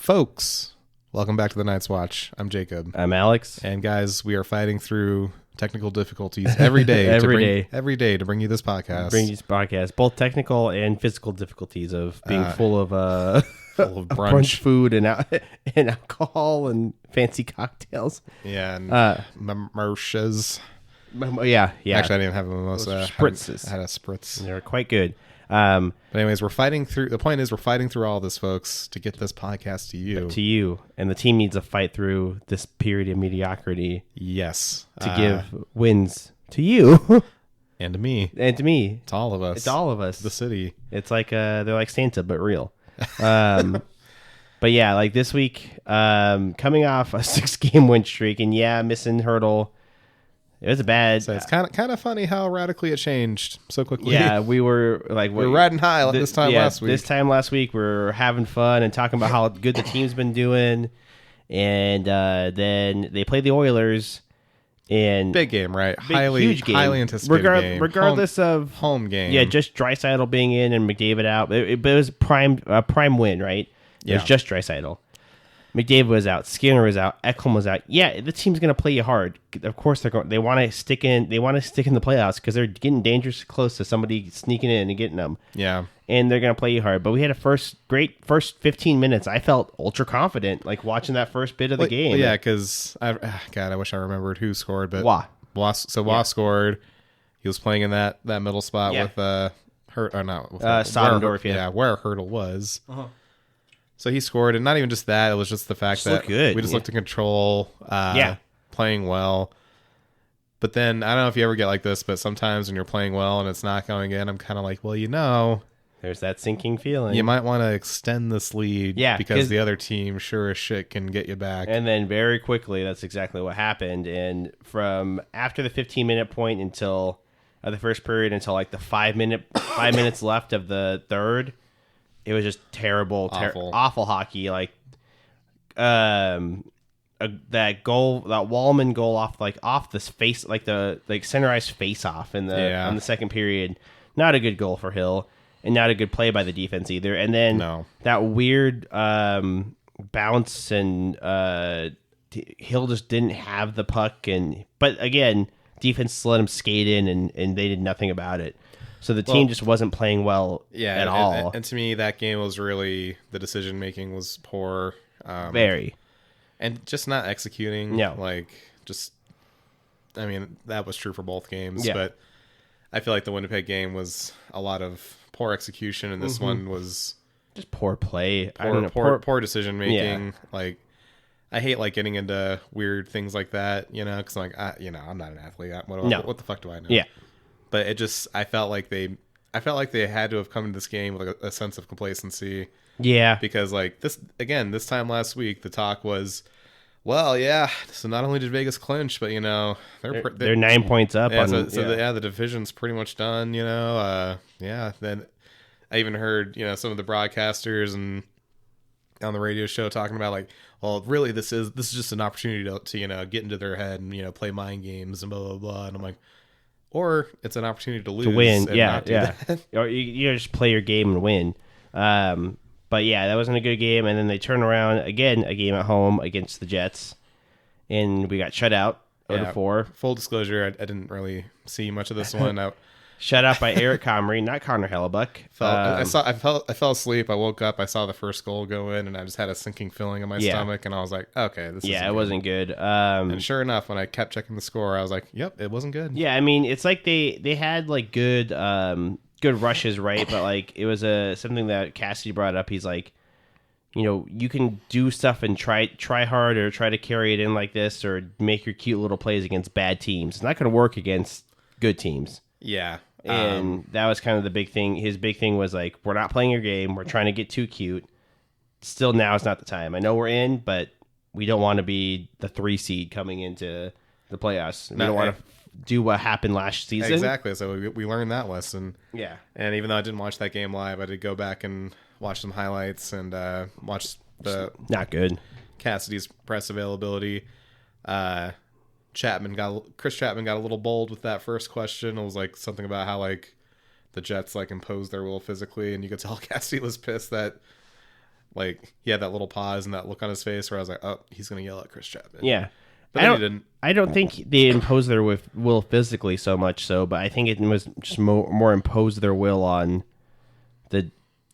Folks, welcome back to the Night's Watch. I'm Jacob. I'm Alex. And guys, we are fighting through technical difficulties every day. Every day to bring you this podcast. Both technical and physical difficulties of being full of full of brunch food and alcohol and fancy cocktails. Yeah, and mimosas. Yeah. Actually, I didn't have a mimosa. Spritzes. I had a spritz. They're quite good. But anyways, we're fighting through. The point is, we're fighting through all this, folks, to get this podcast to you. And the team needs to fight through this period of mediocrity. Yes. To give wins to you. And to me. And to me. It's all of us. It's all of us. The city. It's like they're like Santa, but real. But yeah, like this week, coming off a 6-game win streak, and missing Hurdle. It was a bad. So it's kind of funny how radically it changed so quickly. Yeah, we were like we were riding high this time last week. This time last week, we were having fun and talking about how good the team's been doing, and then they played the Oilers. And big game, right? Huge game. Highly anticipated game. Regardless of home game. Yeah, just Draisaitl being in and McDavid out. But it was a prime win, right? It was just Draisaitl. McDavid was out. Skinner was out. Ekholm was out. Yeah, the team's going to play you hard. Of course, they want to stick in. They want to stick in the playoffs because they're getting dangerously close to somebody sneaking in and getting them. Yeah, and they're going to play you hard. But we had a great first 15 minutes. I felt ultra confident, like watching that first bit of the game. Yeah, because I wish I remembered who scored. But Wah. Wah scored. He was playing in that middle spot with Soderndorf. Where Hurdle was. Uh-huh. So he scored, and not even just that. It was just the fact that we just looked in control, playing well. But then, I don't know if you ever get like this, but sometimes when you're playing well and it's not going in, I'm kind of like, well, there's that sinking feeling. You might want to extend this lead because the other team sure as shit can get you back. And then very quickly, that's exactly what happened. And from after the 15-minute point until the first period until like the 5 minutes left of the third, it was just terrible, awful hockey. Like, that goal, that Wallman goal off this face, like the center ice face off in on the second period. Not a good goal for Hill, and not a good play by the defense either. And then that weird bounce, and Hill just didn't have the puck. But again, defense let him skate in, and they did nothing about it. So the team just wasn't playing well at all. And to me, that game was really, the decision making was poor. Very. And just not executing. No. That was true for both games. Yeah. But I feel like the Winnipeg game was a lot of poor execution, and this one was just poor play. Poor decision making. Yeah. Like, I hate getting into weird things like that, because I'm not an athlete. What the fuck do I know? Yeah. But I felt like they had to have come into this game with a sense of complacency. Yeah. Because this time last week, the talk was, so not only did Vegas clinch, but they're 9 points up. The division's pretty much done. Then I even heard some of the broadcasters and on the radio show talking about really this is just an opportunity to get into their head and play mind games and blah blah blah. And I'm like, or it's an opportunity to lose, to win, and or you just play your game and win. But that wasn't a good game. And then they turn around again, a game at home against the Jets, and we got shut out 0-4. Full disclosure, I didn't really see much of this one. Shut out by Eric Comrie, not Connor Hellebuck. I fell asleep. I woke up. I saw the first goal go in, and I just had a sinking feeling in my stomach, and I was like, okay, this is it wasn't good. And sure enough, when I kept checking the score, I was like, yep, it wasn't good. Yeah, it's like they had good rushes, right? But it was something that Cassidy brought up. He's like, you can do stuff and try hard or try to carry it in like this or make your cute little plays against bad teams. It's not going to work against good teams. Yeah. And that was kind of the big thing. His big thing was we're not playing your game. We're trying to get too cute. Still, now is not the time. I know we're in, but we don't want to be the 3 seed coming into the playoffs. We don't want to do what happened last season. Exactly. So we learned that lesson. Yeah. And even though I didn't watch that game live, I did go back and watch some highlights and watch the not good Cassidy's press availability. Chris Chapman got a little bold with that first question. It was something about how the Jets imposed their will physically, and you could tell Cassidy was pissed that Like, he had that little pause and that look on his face where I was like, oh, he's going to yell at Chris Chapman. Yeah. But then he didn't. I don't think they imposed their will physically so much so, but I think it was just more imposed their will on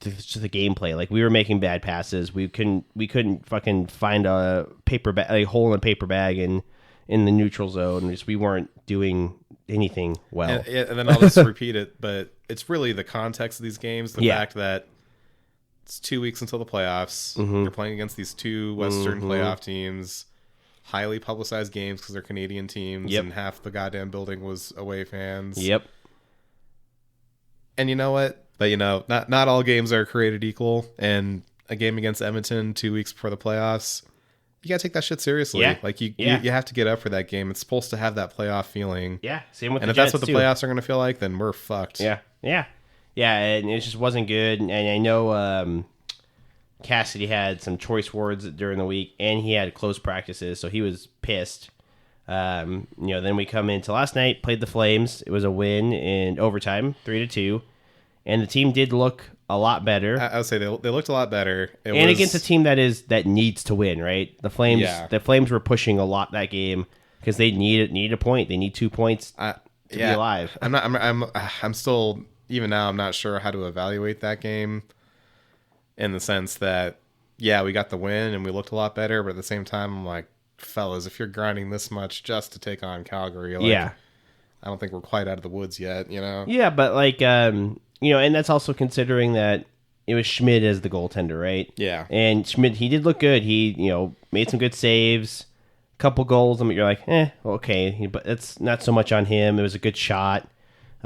just the gameplay. Like, we were making bad passes. We couldn't fucking find a hole in a paper bag in the neutral zone. We weren't doing anything well. And then I'll just repeat it, but it's really the context of these games. The fact that it's 2 weeks until the playoffs. You're playing against these two Western playoff teams. Highly publicized games because they're Canadian teams, and half the goddamn building was away fans. Yep. And you know what? But not all games are created equal. And a game against Edmonton 2 weeks before the playoffs, you gotta take that shit seriously. Yeah. Like you have to get up for that game. It's supposed to have that playoff feeling. Yeah. Same with and the if Jets, that's what the playoffs are gonna feel like, then we're fucked. Yeah. And it just wasn't good. And I know Cassidy had some choice words during the week, and he had close practices, so he was pissed. Then we come into last night, played the Flames. It was a win in overtime, 3-2, and the team did look a lot better. I would say they looked a lot better. Against a team that needs to win, right? The Flames were pushing a lot that game because they need a point. They need 2 points to be alive. I'm still, even now, I'm not sure how to evaluate that game. In the sense that, we got the win and we looked a lot better, but at the same time, I'm like, fellas, if you're grinding this much just to take on Calgary, I don't think we're quite out of the woods yet, Yeah, but and that's also considering that it was Schmidt as the goaltender, right? Yeah. And Schmidt, he did look good. He, made some good saves, couple goals, and you're like, okay, but it's not so much on him. It was a good shot.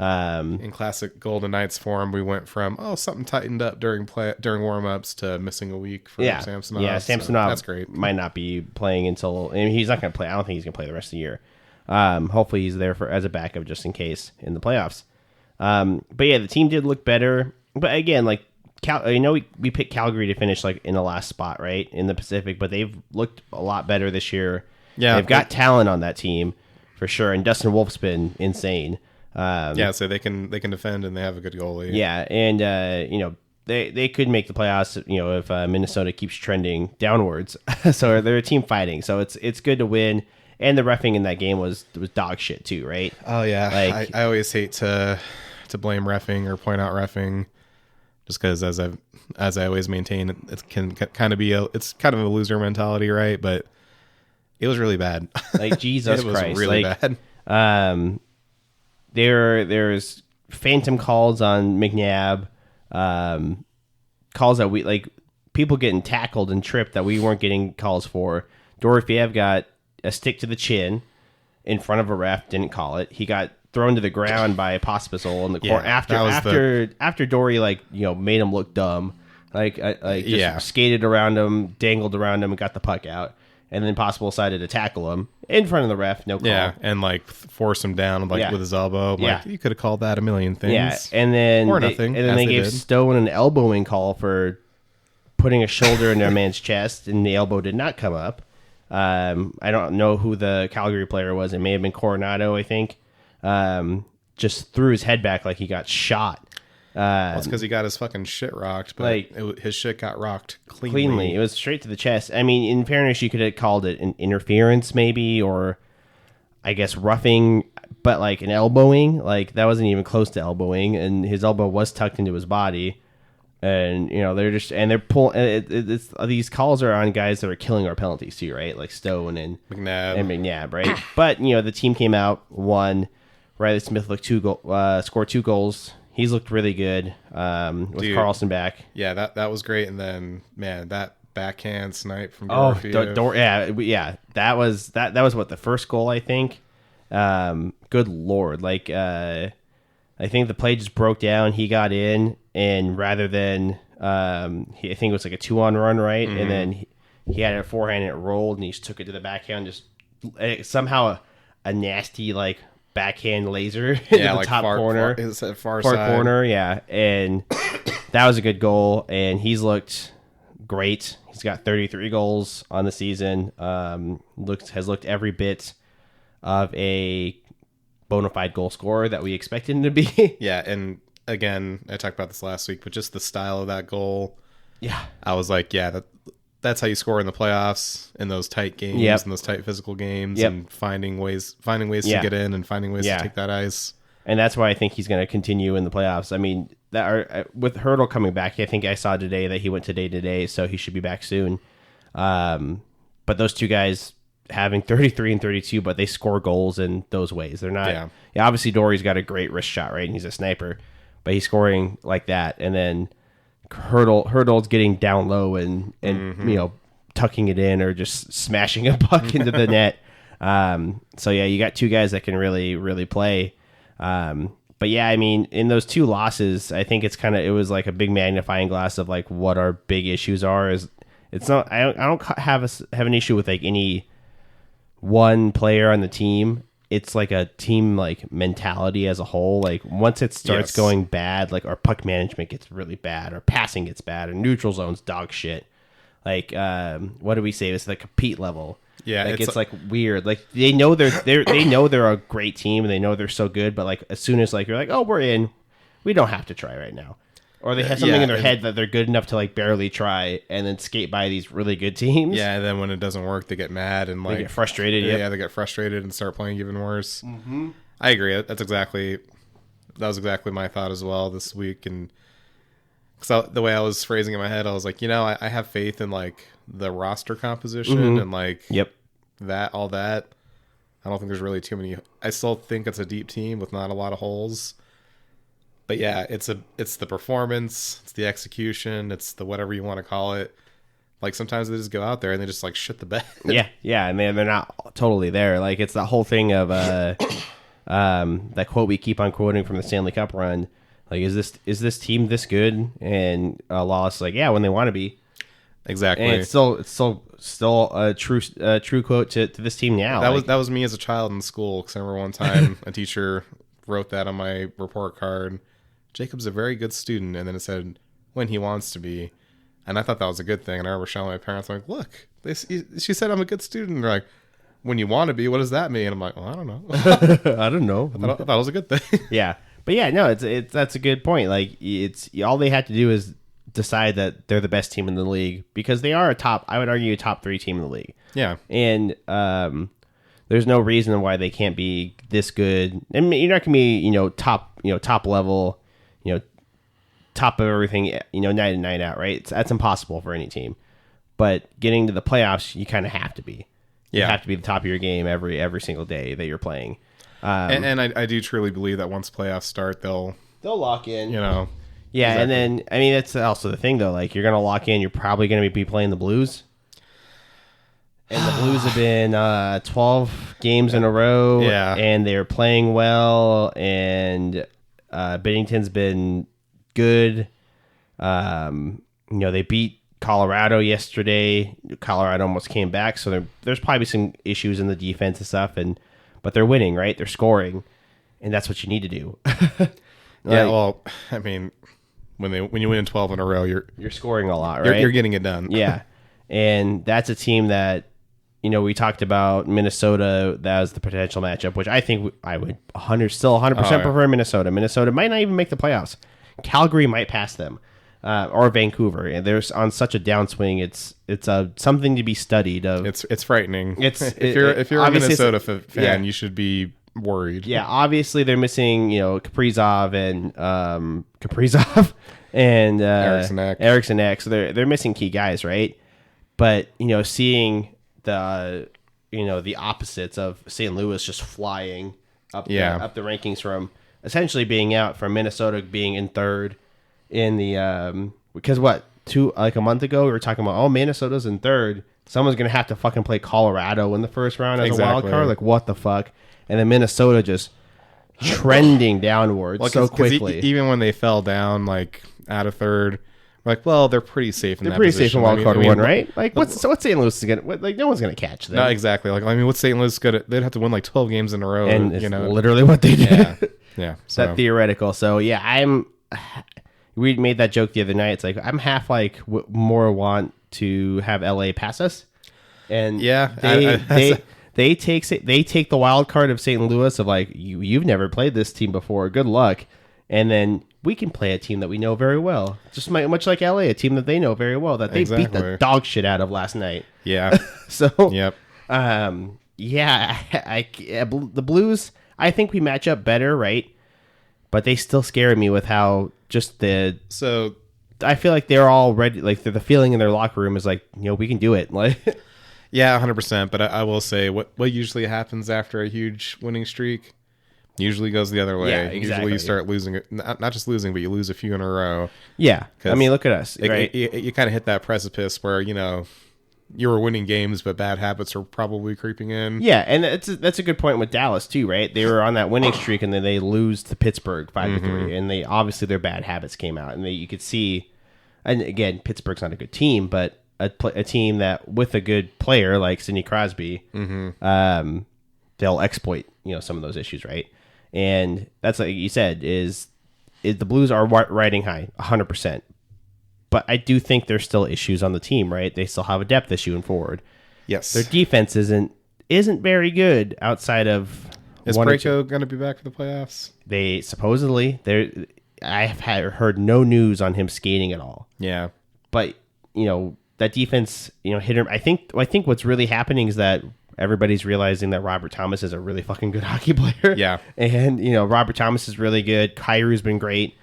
In classic Golden Knights form, we went from something tightened up during warm-ups to missing a week for Samsonov. Yeah, Samsonov, so that's great. Might not be playing until he's not going to play. I don't think he's going to play the rest of the year. Hopefully he's there as a backup just in case in the playoffs. But yeah, the team did look better. But again, like we picked Calgary to finish like in the last spot, right, in the Pacific. But they've looked a lot better this year. Yeah, they've got talent on that team for sure. And Dustin Wolf's been insane. So they can defend and they have a good goalie. Yeah, and they could make the playoffs. If Minnesota keeps trending downwards. So they're a team fighting. So it's good to win. And the reffing in that game was dog shit too, right? Oh yeah, I always hate to blame reffing or point out reffing, just because as I always maintain, it can kind of be it's kind of a loser mentality, right? But it was really bad. Like Jesus Christ, was really bad. There's phantom calls on McNabb, calls that we like, people getting tackled and tripped that we weren't getting calls for. Dorofiev got a stick to the chin in front of a ref, didn't call it. He got thrown to the ground by Pospisil in the corner after Dory made him look dumb, skated around him, dangled around him, and got the puck out. And then Possible decided to tackle him in front of the ref, no call. Yeah, and force him down with his elbow. You could have called that a million things. Yeah, and then nothing. And then they gave Stone an elbowing call for putting a shoulder in a man's chest, and the elbow did not come up. I don't know who the Calgary player was. It may have been Coronado, I think. Just threw his head back like he got shot. It's because he got his fucking shit rocked, but his shit got rocked cleanly. It was straight to the chest. I mean, in fairness, you could have called it an interference maybe, or I guess roughing, but an elbowing, that wasn't even close to elbowing, and his elbow was tucked into his body. And they're pulling. These calls are on guys that are killing our penalties too, right? Like Stone and McNabb, right? But the team came out, won. Riley Smith scored 2 goals. He's looked really good with Carlson back. Yeah, that was great. And then, man, that backhand snipe from Dorofiev. That was what, the first goal, I think. Good Lord. I think the play just broke down. He got in, and rather than, I think it was a 2-on run, right? Mm-hmm. And then he had a forehand and it rolled, and he just took it to the backhand. Just somehow a nasty, backhand laser in the top corner. Far side. Corner, yeah. And that was a good goal, and he's looked great. He's got 33 goals on the season. Has looked every bit of a bona fide goal scorer that we expected him to be. Yeah, and again, I talked about this last week, but just the style of that goal, Yeah. I was like, yeah, that's how you score in the playoffs, in those tight games, Yep. in those tight physical games, Yep. and finding ways to Yeah. get in and finding ways Yeah. to take that ice. And that's why I think he's going to continue in the playoffs. I mean, with Hurdle coming back, I think I saw today that he went today, so he should be back soon. But those two guys having 33 and 32, but they score goals in those ways. They're not. Yeah. Yeah, obviously, Dory's got a great wrist shot, right? And he's a sniper, but he's scoring like that. And then Hurdle's getting down low and tucking it in or just smashing a puck into the net. So yeah, you got two guys that can really, really play. But yeah, I mean, in those two losses, I think it was like a big magnifying glass of like what our big issues are. Is it's not I don't have an issue with like any one player on the team. It's like a team like mentality as a whole. Like once it starts going bad, like our puck management gets really bad, our passing gets bad, our neutral zone's dog shit. Like what do we say? It's the compete level. Yeah, like it's like weird. Like they know they're a great team and they know they're so good, but like as soon as like you're like, oh, we're in, we don't have to try right now. Or they have something in their head that they're good enough to like barely try and then skate by these really good teams. Yeah, and then when it doesn't work, they get mad and like they get frustrated. Yeah, they get frustrated and start playing even worse. Mm-hmm. I agree. That was exactly my thought as well this week. And because the way I was phrasing it in my head, I was like, I have faith in like the roster composition and like all that. I don't think there's really too many. I still think it's a deep team with not a lot of holes. But yeah, it's the performance, it's the execution, it's the whatever you want to call it. Like sometimes they just go out there and they just like shit the bed. Yeah, and they're not totally there. Like it's that whole thing of that quote we keep on quoting from the Stanley Cup run. Like is this team this good? And Lawless like, yeah, when they want to be. Exactly. And it's still a true quote to this team now. That was me as a child in school. Because I remember one time a teacher wrote that on my report card. Jacob's a very good student, and then it said when he wants to be, and I thought that was a good thing. And I remember showing my parents, I'm like, look, she said I'm a good student. And they're like, when you want to be, what does that mean? And I'm like, well, I don't know. I don't know. I thought it was a good thing. Yeah, but yeah, no, it's that's a good point. Like it's all they had to do is decide that they're the best team in the league because they are I would argue a top 3 team in the league. Yeah, and there's no reason why they can't be this good. I mean, you're not gonna be top level. Top of everything, night in, night out, right? That's impossible for any team. But getting to the playoffs, you kind of have to be. You have to be the top of your game every single day that you're playing. And I do truly believe that once playoffs start, they'll lock in. Yeah, exactly. And then I mean that's also the thing though. Like you're gonna lock in. You're probably gonna be playing the Blues. And the Blues have been 12 games in a row. Yeah, and they're playing well. And Binnington's been good. They beat Colorado yesterday. Colorado almost came back, so there's probably some issues in the defense and stuff, but they're winning, right? They're scoring, and that's what you need to do. Yeah, well, I mean, when you win 12 in a row, you're scoring a lot, right? You're getting it done. Yeah, and that's a team that we talked about Minnesota. That was the potential matchup, which I think I would 100% prefer Minnesota. Minnesota might not even make the playoffs. Calgary might pass them, or Vancouver, and they're on such a downswing. It's something to be studied. It's frightening. If you're a Minnesota fan, you should be worried. Yeah, obviously they're missing Kaprizov and Eriksson Ek. So they're missing key guys, right? But seeing the opposites of St. Louis just flying up the rankings from essentially being out, from Minnesota being in third in the because a month ago we were talking about Minnesota's in third, someone's gonna have to fucking play Colorado in the first round as a wild card, like what the fuck, and then Minnesota just trending downwards so quickly. Even when they fell down like out of third, we're like, well, they're pretty safe in that position. Safe in wild card one, right? Like what's St. Louis is gonna like? No one's gonna catch them. No, exactly. Like what's St. Louis gonna? They'd have to win like 12 games in a row, and it's literally what they did. Yeah, so. That theoretical. So yeah, we made that joke the other night. It's like I'm half like more want to have LA pass us, and they take the wild card of St. Louis of like you've never played this team before. Good luck, and then we can play a team that we know very well. Just much like LA, a team that they know very well, that they beat the dog shit out of last night. Yeah. So, yep. The Blues, I think we match up better, right? But they still scare me with how So I feel like they're all ready. Like the feeling in their locker room is like, we can do it. Like, yeah, 100%. But I will say what usually happens after a huge winning streak usually goes the other way. Yeah, exactly. Usually you start losing, not just losing, but you lose a few in a row. Yeah. I mean, look at us. Right? You kind of hit that precipice where, you were winning games, but bad habits are probably creeping in. Yeah, and that's a good point with Dallas too, right? They were on that winning streak, and then they lose to Pittsburgh 5-3, and they obviously their bad habits came out, and you could see. And again, Pittsburgh's not a good team, but a team that with a good player like Sidney Crosby, they'll exploit some of those issues, right? And that's like you said, is the Blues are riding high, 100%. But I do think there's still issues on the team, right? They still have a depth issue in forward. Yes. Their defense isn't very good outside of. Is Parayko going to be back for the playoffs? They supposedly I have heard no news on him skating at all. Yeah. But that defense, hit him. I think what's really happening is that everybody's realizing that Robert Thomas is a really fucking good hockey player. Yeah. And Robert Thomas is really good. Kyrie's been great.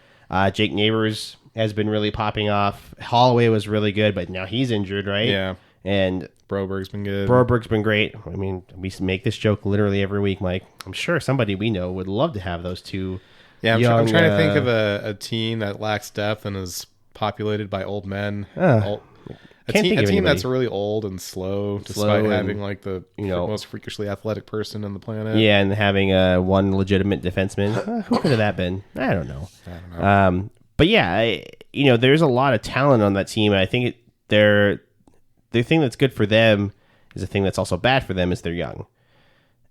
Jake Neighbors has been really popping off. Holloway was really good, but now he's injured, right? Yeah. And Broberg's been good. Broberg's been great. I mean, we make this joke literally every week, Mike. I'm sure somebody we know would love to have those two. Yeah, I'm trying to think of a team that lacks depth and is populated by old men. A team that's really old and slow, despite having like the most freakishly athletic person on the planet. Yeah, and having one legitimate defenseman. Who could have that been? I don't know. But yeah, there's a lot of talent on that team, and I think the thing that's good for them is the thing that's also bad for them is they're young.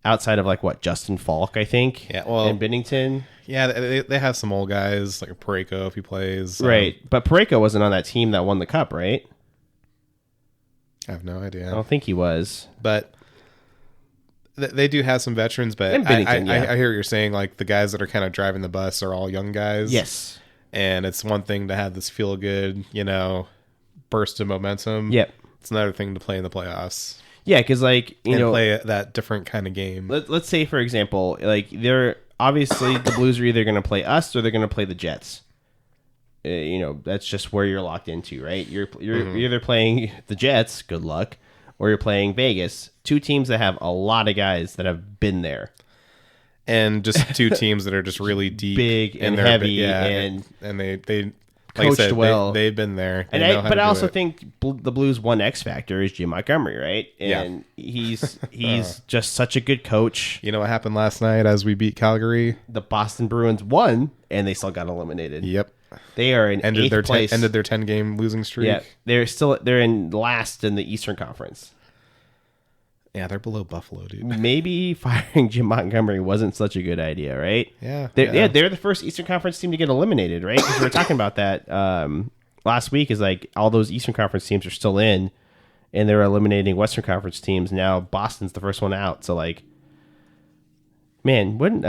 Outside of Justin Falk, I think, and Binnington. Yeah, they have some old guys like Parayko if he plays, right? But Parayko wasn't on that team that won the cup, right? I have no idea. I don't think he was, but they do have some veterans. But I hear what you're saying. Like the guys that are kind of driving the bus are all young guys. Yes. And it's one thing to have this feel good, burst of momentum. Yep. It's another thing to play in the playoffs. Yeah, because play that different kind of game. Let's say, for example, they're obviously the Blues are either going to play us or they're going to play the Jets. That's just where you're locked into, right? You're either playing the Jets, good luck, or you're playing Vegas. Two teams that have a lot of guys that have been there. And just two teams that are just really deep, big and heavy, and they coached like I said, well. They've been there. But I also think the Blues' one X factor is Jim Montgomery, right? And he's just such a good coach. You know what happened last night as we beat Calgary? The Boston Bruins won, and they still got eliminated. Yep. They are in eighth place. Ended their 10-game losing streak. Yeah, they're in last in the Eastern Conference. Yeah, they're below Buffalo, dude. Maybe firing Jim Montgomery wasn't such a good idea, right? Yeah. They're the first Eastern Conference team to get eliminated, right? Because we were talking about that last week. Is all those Eastern Conference teams are still in, and they're eliminating Western Conference teams. Now Boston's the first one out. So man, wouldn't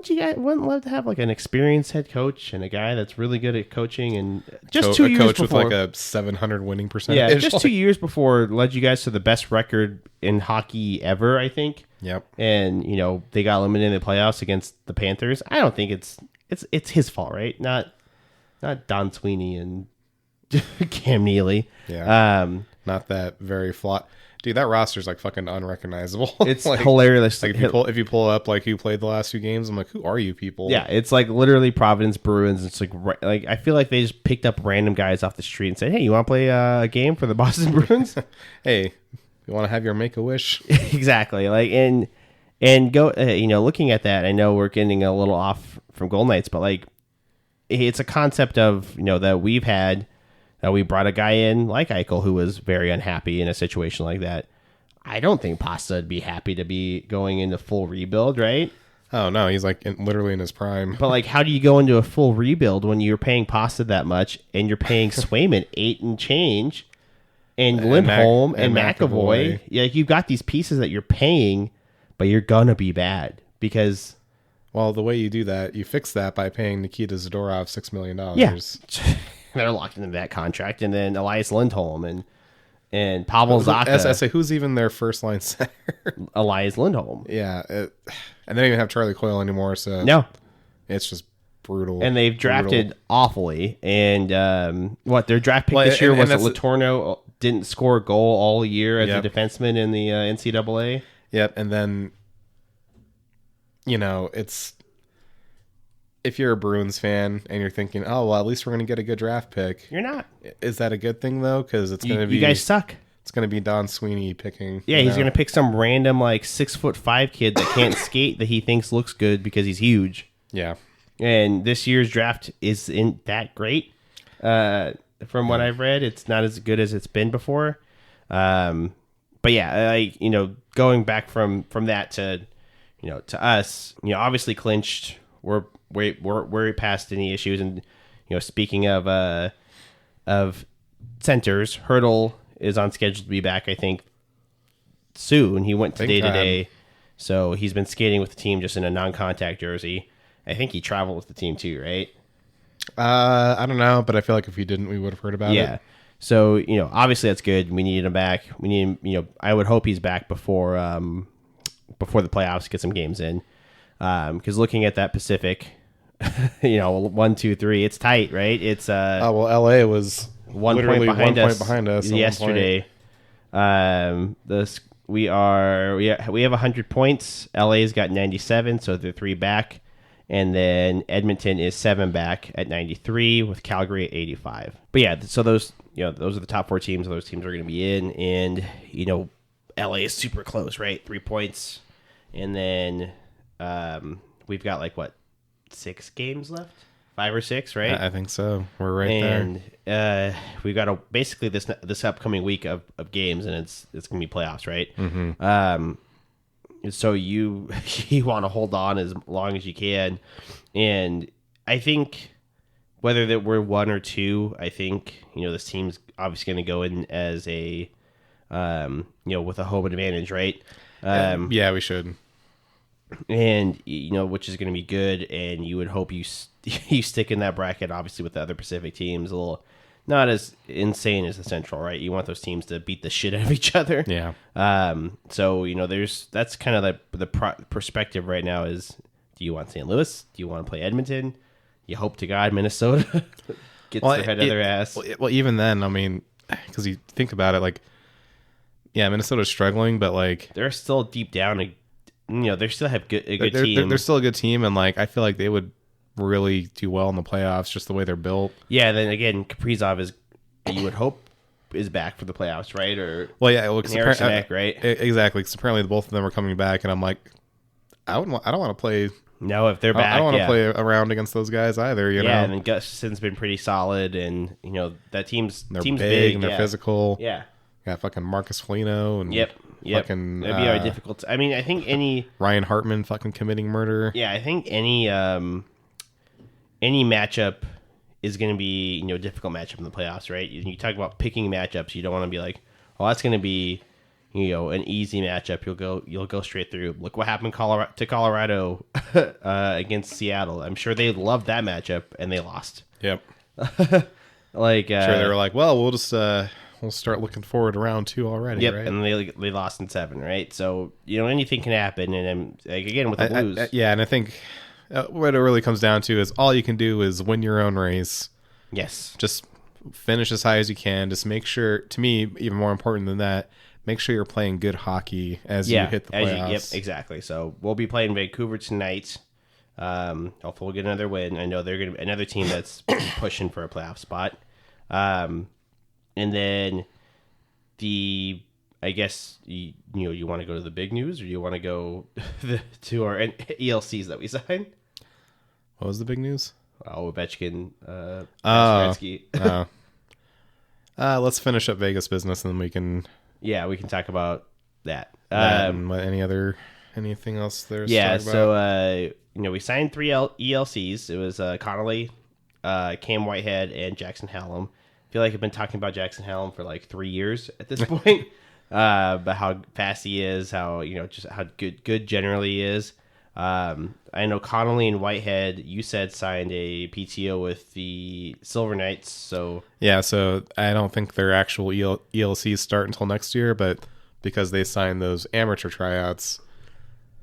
you guys love to have an experienced head coach and a guy that's really good at coaching and just 2 years coach before, with a 700 winning percentage? Yeah, just 2 years before led you guys to the best record in hockey ever, I think. Yep. And they got eliminated in the playoffs against the Panthers. I don't think it's his fault, right? Not Don Sweeney and Cam Neely. Yeah. Not that very flawed. Dude, that roster's fucking unrecognizable. It's hilarious. If you pull up who played the last few games, I'm like, who are you people? Yeah, it's literally Providence Bruins. It's I feel like they just picked up random guys off the street and said, "Hey, you want to play a game for the Boston Bruins? Hey, you want to have your Make-A-Wish?" Exactly. And go. Looking at that, I know we're getting a little off from Golden Knights, but it's a concept of that we've had. We brought a guy in like Eichel who was very unhappy in a situation like that. I don't think Pasta would be happy to be going into full rebuild, right? Oh, no. He's literally in his prime. But how do you go into a full rebuild when you're paying Pasta that much and you're paying Swayman 8 and change and Lindholm and McAvoy? Yeah, you've got these pieces that you're paying, but you're going to be bad because Well, the way you do that, you fix that by paying Nikita Zadorov $6 million. Yeah. They're locked into that contract. And then Elias Lindholm and Pavel Zacha. As I say, who's even their first line center? Elias Lindholm. Yeah. And they don't even have Charlie Coyle anymore. So no. It's just brutal. And they've drafted awfully. And their draft pick this year was Letourneau didn't score a goal all year as a defenseman in the NCAA. Yep. And then, it's if you're a Bruins fan and you're thinking, oh, well, at least we're going to get a good draft pick. You're not. Is that a good thing, though? Because it's going to be... You guys suck. It's going to be Don Sweeney picking... Yeah, he's going to pick some random, 6'5" kid that can't skate that he thinks looks good because he's huge. Yeah. And this year's draft isn't that great. From what I've read, it's not as good as it's been before. But yeah, going back from that to us, obviously clinched. We're past any issues, and speaking of centers, Hurdle is on schedule to be back. I think soon. He went today, so he's been skating with the team just in a non-contact jersey. I think he traveled with the team too, right? I don't know, but I feel like if he didn't, we would have heard about it. Yeah. So, obviously that's good. We needed him back. We need him, I would hope he's back before the playoffs, get some games in. Because looking at that Pacific, 1, 2, 3, it's tight, right? It's LA was 1 point behind us yesterday. We have 100 points. LA's got 97, so they're 3 back. And then Edmonton is 7 back at 93, with Calgary at 85. But yeah, so those are the top 4 teams. Those teams are going to be in, and LA is super close, right? 3 points, and then we've got 6 games left, 5 or 6, right? I think so. We're right there. And we've got basically this upcoming week of games, and it's going to be playoffs, right? Mm-hmm. So you want to hold on as long as you can, and I think whether that we're 1 or 2, I think this team's obviously going to go in as a with a home advantage, right? Yeah, we should, and which is going to be good, and you would hope you stick in that bracket, obviously with the other Pacific teams, a little. Not as insane as the Central, right? You want those teams to beat the shit out of each other. Yeah. So that's kind of the perspective right now is: do you want St. Louis? Do you want to play Edmonton? You hope to God Minnesota gets their head out of their ass. Well, even then, I mean, because you think about it, Minnesota's struggling, but they're still deep down. They still have a good team. They're still a good team, and I feel like they would really do well in the playoffs, just the way they're built. Yeah, then again, Kaprizov is, you would hope, is back for the playoffs, right? Or right? Exactly. Because apparently both of them are coming back, and I'm like, I don't want to play. No, if they're back, I don't want to play around against those guys either. You know, and then Gustafson's been pretty solid, and that team's big and they're physical. Yeah, got fucking Marcus Foligno and fucking that'd be very difficult. I mean, I think any Ryan Hartman fucking committing murder. Yeah, I think any matchup is going to be a difficult matchup in the playoffs, right? You talk about picking matchups, you don't want to be like, oh, that's going to be an easy matchup. You'll go straight through. Look what happened to Colorado against Seattle. I'm sure they loved that matchup and they lost. Yep. Sure they were like, well, we'll just we'll start looking forward to round 2 already. Yep, right? and they lost in 7, right? So anything can happen, and again with the Blues, and I think. What it really comes down to is all you can do is win your own race. Yes. Just finish as high as you can. Just make sure, to me, even more important than that, make sure you're playing good hockey as you hit the playoffs. Yep, exactly. So we'll be playing Vancouver tonight. Hopefully we'll get another win. I know they're going to be another team that's pushing for a playoff spot. And then I guess you want to go to the big news, or you want to go to our ELCs that we signed? What was the big news? Ovechkin, Gretsky. Let's finish up Vegas business, and then we can. Yeah, we can talk about that. Anything else there's? Yeah, so we signed 3 ELCs. It was Connolly, Cam Whitehead, and Jackson Hallam. I feel like I've been talking about Jackson Hallam for 3 years at this point. But how fast he is, how just how good generally he is. I know Connolly and Whitehead, you said, signed a PTO with the Silver Knights. So Yeah, so I don't think their actual ELCs start until next year, but because they signed those amateur tryouts,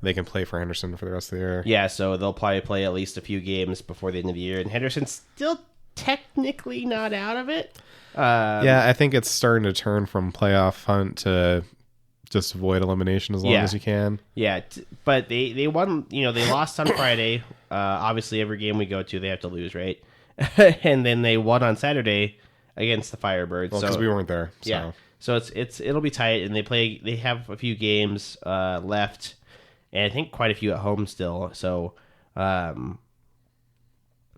they can play for Henderson for the rest of the year. yeah, so they'll probably play at least a few games before the end of the year. And Henderson's still technically not out of it. Yeah, I think it's starting to turn from playoff hunt to just avoid elimination as long as you can. Yeah, but they won. They lost on Friday. Obviously, every game we go to, they have to lose, right? And then they won on Saturday against the Firebirds. Well, because we weren't there. So. Yeah, so it'll be tight, and they have a few games left, and I think quite a few at home still. So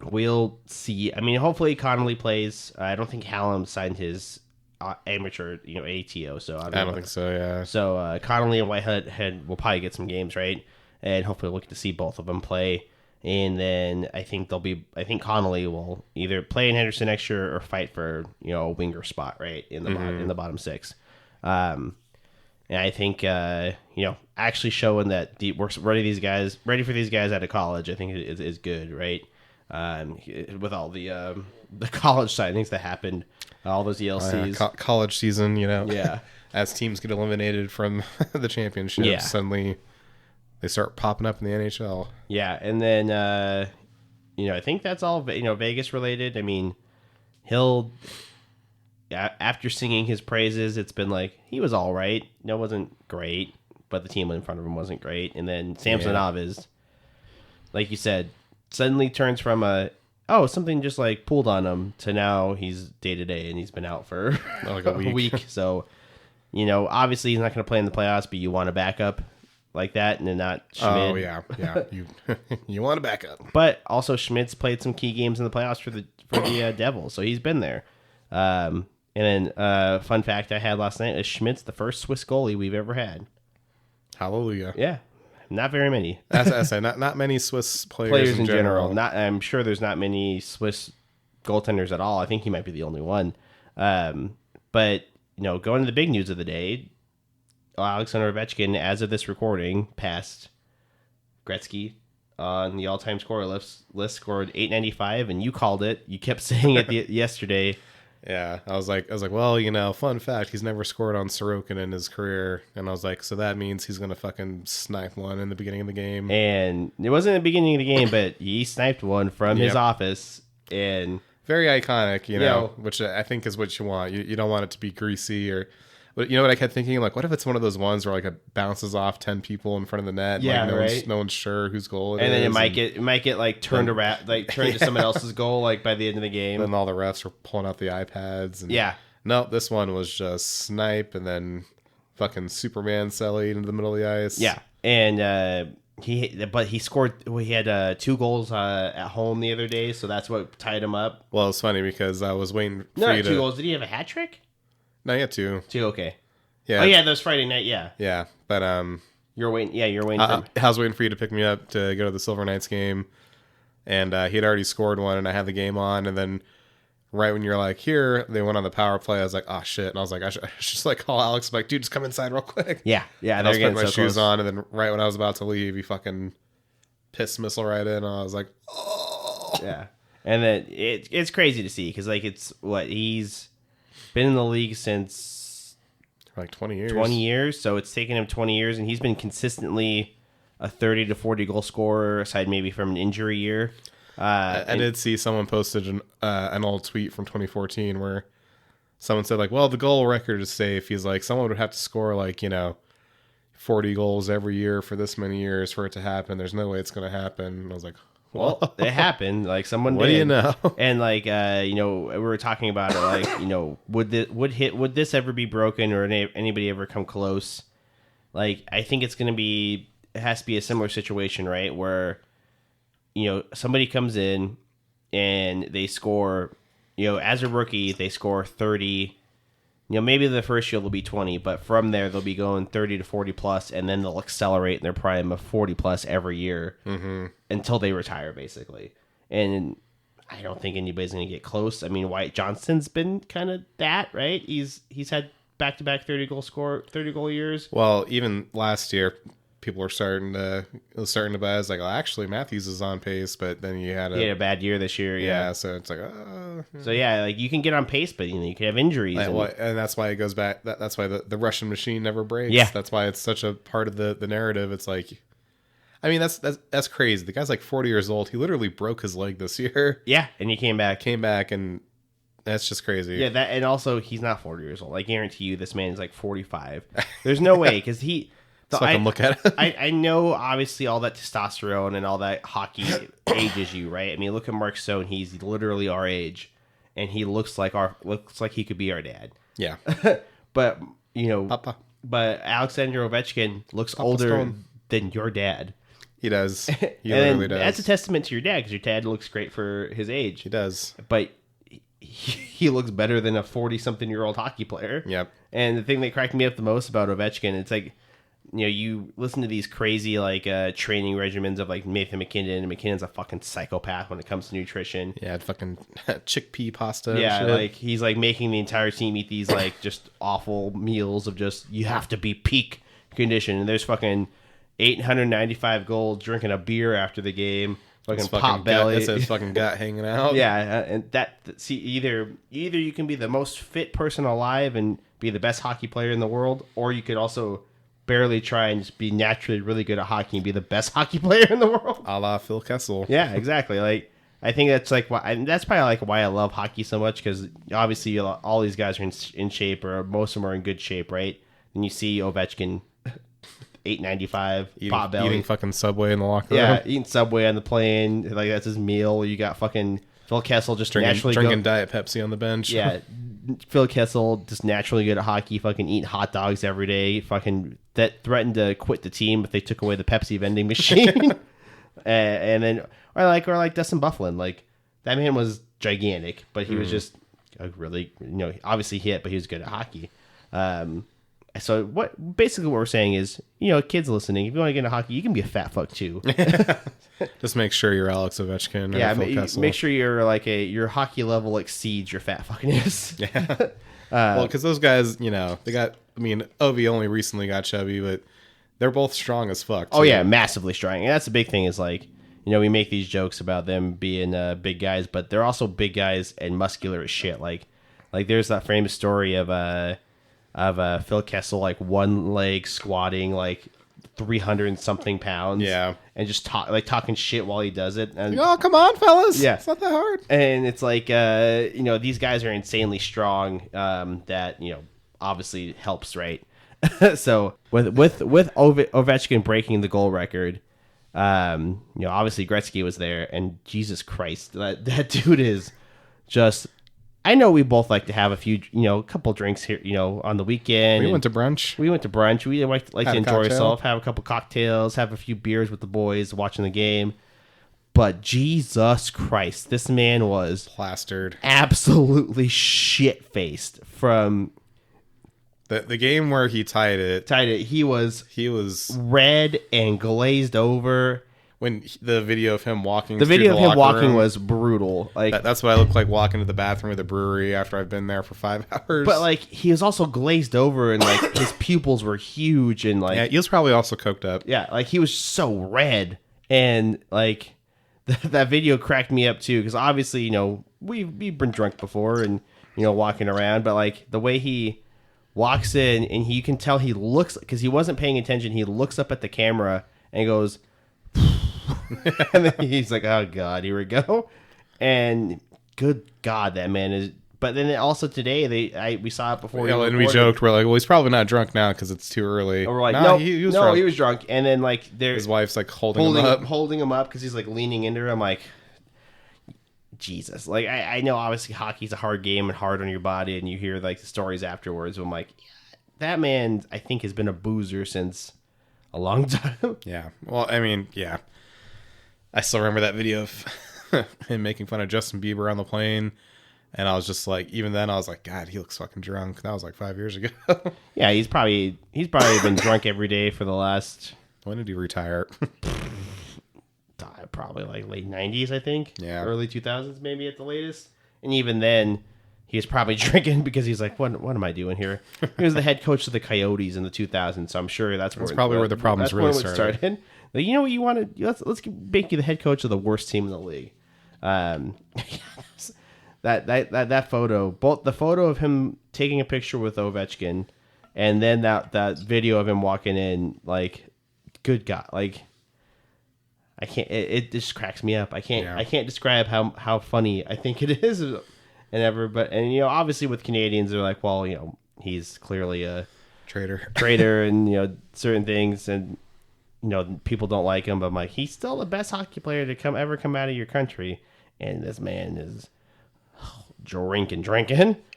we'll see. I mean, hopefully Connolly plays. I don't think Hallam signed his amateur, ATO. So I don't think so. Yeah. So Connolly and Whitehead will probably get some games, right? And hopefully we'll get to see both of them play. And then I think Connolly will either play in Henderson next year or fight for a winger spot, right, in the bottom six. And I think actually showing that we're ready for these guys out of college, I think is good, right? With all the college signings that happened, all those ELCs, college season, yeah. As teams get eliminated from the championship, suddenly they start popping up in the NHL. Yeah, and then I think that's all Vegas related. I mean, after singing his praises, it's been like he was all right. It wasn't great, but the team in front of him wasn't great. And then Samsonov is, like you said, suddenly turns from something just like pulled on him to now he's day to day and he's been out for like a week. So, obviously he's not going to play in the playoffs, but you want a backup like that and then not Schmidt. Oh yeah. You want a backup. But also Schmidt's played some key games in the playoffs for the Devils, so he's been there. And then fun fact I had last night is Schmidt's the first Swiss goalie we've ever had. Hallelujah. Yeah. Not very many. As I say, not many Swiss players in general. I'm sure there's not many Swiss goaltenders at all. I think he might be the only one. But going to the big news of the day, Alexander Ovechkin, as of this recording, passed Gretsky on the all-time scorer list. Scored .895, and you called it. You kept saying it yesterday. Yeah, I was like, well, fun fact, he's never scored on Sorokin in his career, and I was like, so that means he's gonna fucking snipe one in the beginning of the game. And it wasn't the beginning of the game, but he sniped one from his office, and very iconic, which I think is what you want. You don't want it to be greasy but you know what I kept thinking? Like, what if it's one of those ones where like it bounces off 10 people in front of the net? Yeah, like no one's sure whose goal it is. And then it might get like turned around, like turned to someone else's goal, like by the end of the game. And all the refs are pulling out the iPads. And no, this one was just snipe and then fucking Superman Selly into the middle of the ice. Yeah, and he scored. He had 2 goals at home the other day, so that's what tied him up. Well, it's funny because I was waiting for you to 2 goals. Did he have a hat trick? No, you had 2. 2, okay. Yeah. Oh yeah, that was Friday night. Yeah. Yeah, but you're waiting. Yeah, you're waiting. I was waiting for you to pick me up to go to the Silver Knights game, and he had already scored one, and I had the game on, and then right when you're like, here, they went on the power play. I was like, oh shit, and I was like, I should just like call Alex, I'm like, dude, just come inside real quick. Yeah. And I was putting my shoes on, and then right when I was about to leave, he fucking piss missile right in, and I was like, oh. Yeah, and then it's crazy to see because like he's been in the league since like 20 years. 20 years, so it's taken him 20 years, and he's been consistently a 30 to 40 goal scorer, aside maybe from an injury year. I did see someone posted an old tweet from 2014 where someone said like, well, the goal record is safe. He's like, someone would have to score like 40 goals every year for this many years for it to happen. There's no way it's going to happen. And I was like, well, it happened. Like someone what did. do you know? And like we were talking about it. Like would this ever be broken or anybody ever come close? Like I think it has to be a similar situation, right? Where somebody comes in and they score. As a rookie, they score 30. Maybe the first year they'll be 20, but from there they'll be going 30 to 40 plus, and then they'll accelerate in their prime of 40 plus every year until they retire, basically. And I don't think anybody's going to get close. I mean, Wyatt Johnston's been kind of that, right? He's had back-to-back 30 goal years. Well, even last year, people are starting to buy. It's like, well, actually, Matthews is on pace, but then he had a bad year this year. Yeah, so it's like, oh. So yeah, like you can get on pace, but you can have injuries, and that's why it goes back. That's why the Russian machine never breaks. Yeah, that's why it's such a part of the narrative. It's like, I mean, that's crazy. The guy's like 40 years old. He literally broke his leg this year. Yeah, and he came back, and that's just crazy. Yeah, that, and also he's not 40 years old. I guarantee you, this man is like 45. There's no way, because he. So I can look at it. I know, obviously, all that testosterone and all that hockey ages you, right? I mean, look at Mark Stone. He's literally our age, and he looks like he could be our dad. Yeah. But Papa. But Alexander Ovechkin looks Papa older Stone. than your dad. He does. He and literally does. That's a testament to your dad, because your dad looks great for his age. He does. But he looks better than a 40-something-year-old hockey player. Yep. And the thing that cracked me up the most about Ovechkin, it's like, you listen to these crazy training regimens of like Nathan McKinnon, and McKinnon's a fucking psychopath when it comes to nutrition. Yeah, fucking chickpea pasta. Yeah, and shit. like he's like making the entire team eat these like just awful meals of just, you have to be peak condition. And there's fucking 895 gold drinking a beer after the game. Fucking pot belly. That's his fucking gut hanging out. Yeah, and see, either you can be the most fit person alive and be the best hockey player in the world, or you could also barely try and just be naturally really good at hockey and be the best hockey player in the world. A la Phil Kessel. Yeah, exactly. Like, I think that's like that's probably like why I love hockey so much, because obviously all these guys are in shape, or most of them are in good shape, right? And you see Ovechkin, 895, pot belly, eating fucking Subway in the locker room. Yeah, eating Subway on the plane, like that's his meal. You got fucking Phil Kessel just drinking Diet Pepsi on the bench. Yeah, Phil Kessel just naturally good at hockey, fucking eating hot dogs every day, fucking that threatened to quit the team if they took away the Pepsi vending machine. And then or like Dustin Byfuglien, like that man was gigantic, but he was just really, obviously hit, but he was good at hockey. So what we're saying is, kids listening, if you want to get into hockey, you can be a fat fuck too. Just make sure you're Alex Ovechkin. Or Phil Kessel. Make sure you're your hockey level exceeds your fat fuckiness. Yeah. Well, because those guys, they got. I mean, Ovi only recently got chubby, but they're both strong as fuck. Too. Oh yeah, massively strong. And that's the big thing is we make these jokes about them being big guys, but they're also big guys and muscular as shit. Like there's that famous story of Phil Kessel one leg squatting 300 and something pounds. Yeah. And just talking shit while he does it. And, oh, come on, fellas. Yeah. It's not that hard. And it's these guys are insanely strong, that, obviously helps, right? So with Ovechkin breaking the goal record, obviously Gretsky was there, and Jesus Christ, that dude is just. I know we both like to have a few, a couple drinks here, on the weekend. We went to brunch. We like to enjoy ourselves, have a couple cocktails, have a few beers with the boys, watching the game. But Jesus Christ, this man was plastered, absolutely shit-faced from the game where he tied it. He was red and glazed over. When the video of him walking, was brutal. That's what I look like walking to the bathroom of the brewery after I've been there for 5 hours. But he was also glazed over, and his pupils were huge, and yeah, he was probably also coked up. Yeah, he was so red, and that video cracked me up too, because obviously we've been drunk before and walking around, but the way he walks in and you can tell he looks, because he wasn't paying attention, he looks up at the camera and goes. And then he's like, oh God, here we go. And good God, that man is. But then also today, we saw it before. Yeah, and we joked, we're like, well, he's probably not drunk now because it's too early. Or we're like, no, he was drunk. And then his wife's holding him up because he's leaning into her. I'm like, Jesus. I know obviously hockey's a hard game and hard on your body, and you hear the stories afterwards. But I'm like, that man, I think, has been a boozer since a long time. Yeah. Well, I mean, yeah. I still remember that video of him making fun of Justin Bieber on the plane. And I was just even then I was like, God, he looks fucking drunk. That was 5 years ago. Yeah, he's probably been drunk every day for the last. When did he retire? Probably late 90s, I think. Yeah. Early 2000s, maybe at the latest. And even then, he was probably drinking because he's like, what am I doing here? He was the head coach of the Coyotes in the 2000s, so I'm sure that's probably where the problems really started. Like, you know what you want to? Let's make you the head coach of the worst team in the league. That photo, both the photo of him taking a picture with Ovechkin, and then that video of him walking in, like, good God, like, I can't. It just cracks me up. I can't describe how funny I think it is, and obviously with Canadians, they're like, well, he's clearly a traitor, and certain things, and people don't like him, but I'm like, he's still the best hockey player to ever come out of your country, and this man is drinking.